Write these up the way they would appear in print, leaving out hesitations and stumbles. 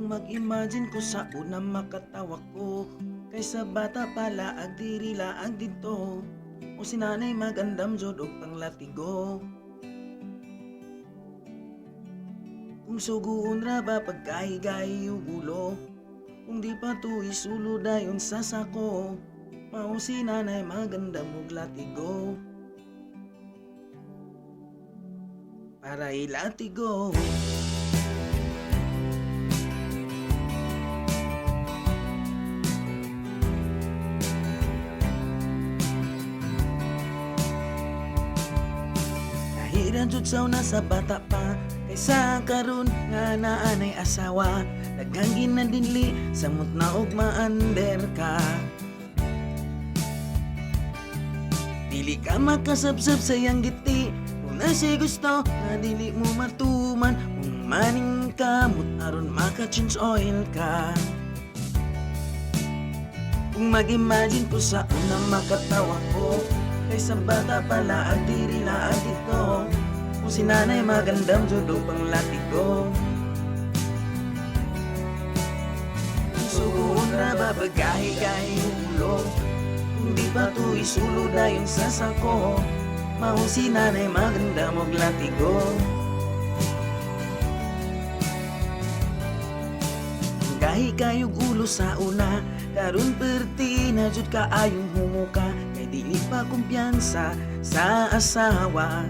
Mag-imagine ko sa unang makatawa ko, kaysa bata pala ag diri laag dito. O si nanay magandam jud og panglatigo. Kung suguon ra ba pagkahigahi ug ulo, kung di pa to isulo dayon sa sako, mao si nanay magandam og latigo. Para ilatigo. Nahiran jud sa una sa bata pa, kaysa karon nga naanay asawa. Daghang ginadinli samot na og maander ka. Dili ka makasabsab sa iyang giti, kung nasi gusto na dili mo matuman. Kung maning kamot aron maka-change oil ka. Kung mag-imagine ko sa unang makatawa ko, kaysa bata pala ag diri laag dito. Kung si nanay magandam jud og panglatigo. Kung suguon ra ba bagahi-gahi ulo, kung di pa to isulo dayon sa sako, mao si nanay magandam og latigo. Gahi kayog ulo sa una, karon perti na jud kaayong humuka. Kay dili pa kumpiyansa sa asawa.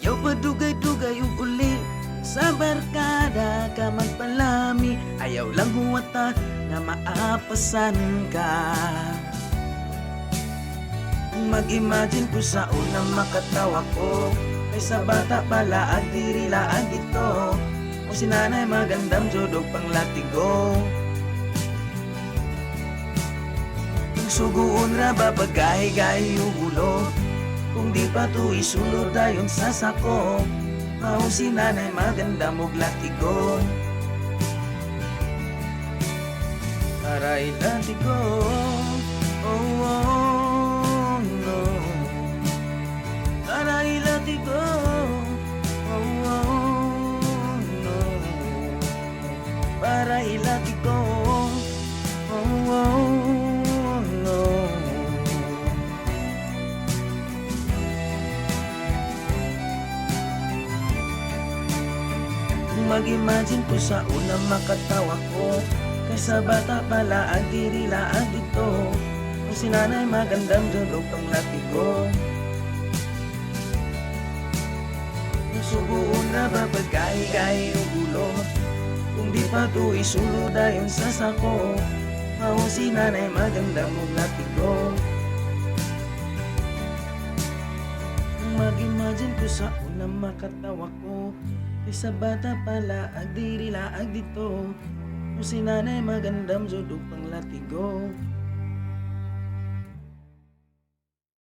Ayaw pa dugay-dugay ug uli, sa barkada ka magpalami. Ayaw lang huwata na maapasan ka. Kung mag-imagine ko sa unang makatawa ko, kaysa bata pala ag diri laag dito. O si nanay magandam jud og panglatigo. Kung suguon ra ba pagkahigahi ug ulo, kung di pa to isulod dayon sa sako, mao si nanay magandam og latigo. Para ilatigo. Oh, oh, no. Para ilatigo. Oh, oh, no. Para ilatigo. Oh, oh, no. Kung mag-imagine ko sa unang makatawa ko, kaysa bata pala ag diri laag dito. Kung si nanay magandam jud og panglatigo. Kung suguon na ba pagkahigahi ug ulo, kung di pa to isulo dayon sa sako, mao si nanay magandam og latigo. Kung mag-imagine ko sa unang makatawa ko, kaysa bata pala ag diri laag dito. Kung si nanay magandam jud og panglatigo.